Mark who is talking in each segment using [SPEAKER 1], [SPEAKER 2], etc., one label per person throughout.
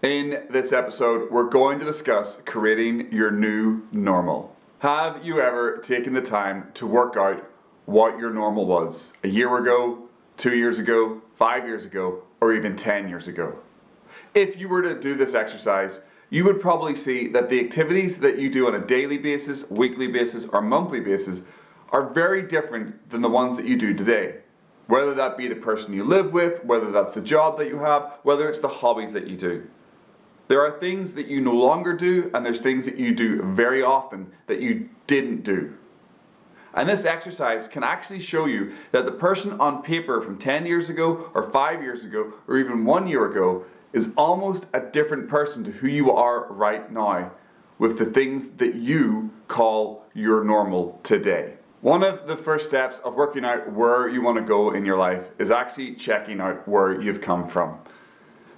[SPEAKER 1] In this episode, we're going to discuss creating your new normal. Have you ever taken the time to work out what your normal was a year ago, 2 years ago, 5 years ago, or even 10 years ago? If you were to do this exercise, you would probably see that the activities that you do on a daily basis, weekly basis, or monthly basis are very different than the ones that you do today. Whether that be the person you live with, whether that's the job that you have, whether it's the hobbies that you do. There are things that you no longer do, and there's things that you do very often that you didn't do. And this exercise can actually show you that the person on paper from 10 years ago, or 5 years ago, or even 1 year ago is almost a different person to who you are right now with the things that you call your normal today. One of the first steps of working out where you want to go in your life is actually checking out where you've come from.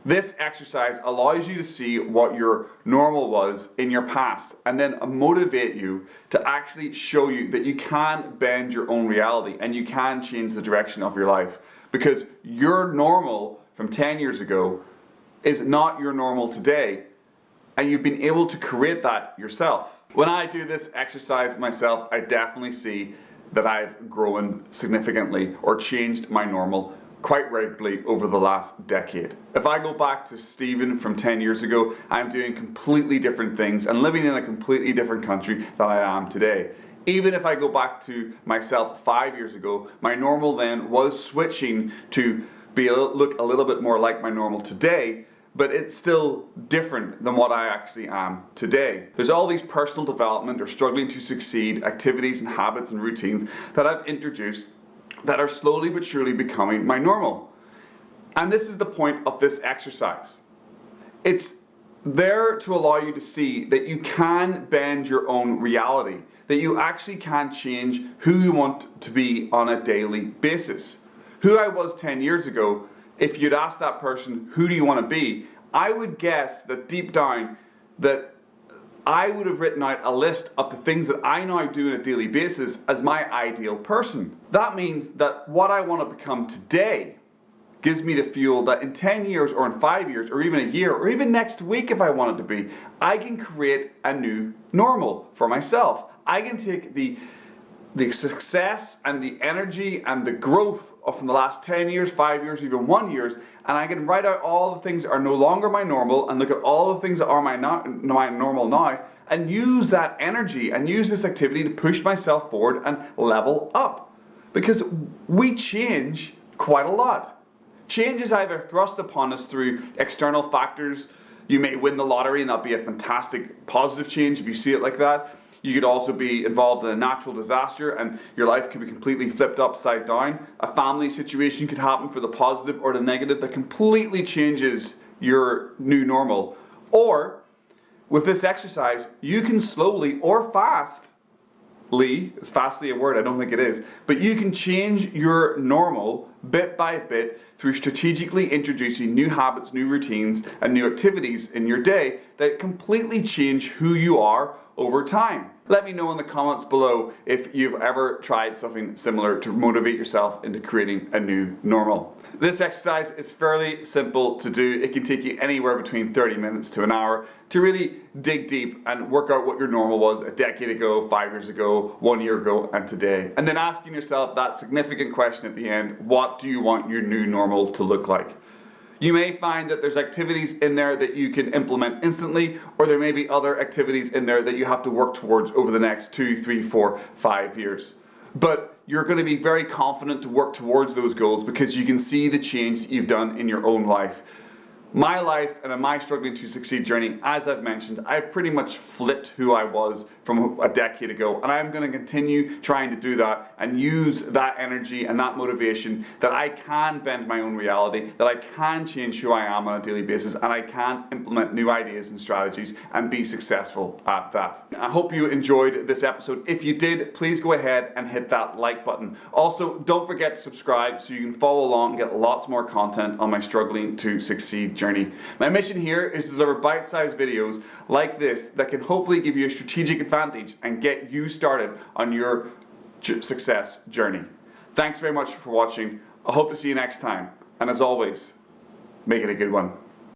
[SPEAKER 1] This exercise allows you to see what your normal was in your past and then motivate you to actually show you that you can bend your own reality and you can change the direction of your life, because your normal from 10 years ago is not your normal today, and you've been able to create that yourself. When I do this exercise myself, I definitely see that I've grown significantly or changed my normal quite regularly over the last decade. If I go back to Stephen from 10 years ago, I'm doing completely different things and living in a completely different country than I am today. Even if I go back to myself 5 years ago, my normal then was switching to look a little bit more like my normal today, but it's still different than what I actually am today. There's all these personal development or struggling to succeed activities and habits and routines that I've introduced that are slowly but surely becoming my normal. And this is the point of this exercise. It's there to allow you to see that you can bend your own reality, that you actually can change who you want to be on a daily basis. Who I was 10 years ago, if you'd ask that person, who do you want to be? I would guess that deep down that I would have written out a list of the things that I now do on a daily basis as my ideal person. That means that what I want to become today gives me the fuel that in 10 years or in 5 years or even a year or even next week, if I want it to be, I can create a new normal for myself. I can take the success and the energy and the growth from the last 10 years, 5 years, even 1 year, and I can write out all the things that are no longer my normal and look at all the things that are my normal now and use that energy and use this activity to push myself forward and level up. Because we change quite a lot. Change is either thrust upon us through external factors. You may win the lottery and that'll be a fantastic positive change if you see it like that. You could also be involved in a natural disaster and your life could be completely flipped upside down. A family situation could happen for the positive or the negative that completely changes your new normal. Or, with this exercise, you can slowly or fastly, is fastly a word? I don't think it is, but you can change your normal bit by bit through strategically introducing new habits, new routines, and new activities in your day that completely change who you are over time. Let me know in the comments below if you've ever tried something similar to motivate yourself into creating a new normal. This exercise is fairly simple to do. It can take you anywhere between 30 minutes to an hour to really dig deep and work out what your normal was a decade ago, 5 years ago, 1 year ago, and today. And then asking yourself that significant question at the end, what do you want your new normal to look like? You may find that there's activities in there that you can implement instantly, or there may be other activities in there that you have to work towards over the next 2, 3, 4, 5 years. But you're going to be very confident to work towards those goals because you can see the change that you've done in your own life. My life and my struggling to succeed journey, as I've mentioned, I've pretty much flipped who I was from a decade ago, and I'm going to continue trying to do that and use that energy and that motivation that I can bend my own reality, that I can change who I am on a daily basis, and I can implement new ideas and strategies and be successful at that. I hope you enjoyed this episode. If you did, please go ahead and hit that like button. Also, don't forget to subscribe so you can follow along and get lots more content on my struggling to succeed journey. My mission here is to deliver bite-sized videos like this that can hopefully give you a strategic advantage and get you started on your success journey. Thanks very much for watching. I hope to see you next time. And as always, make it a good one.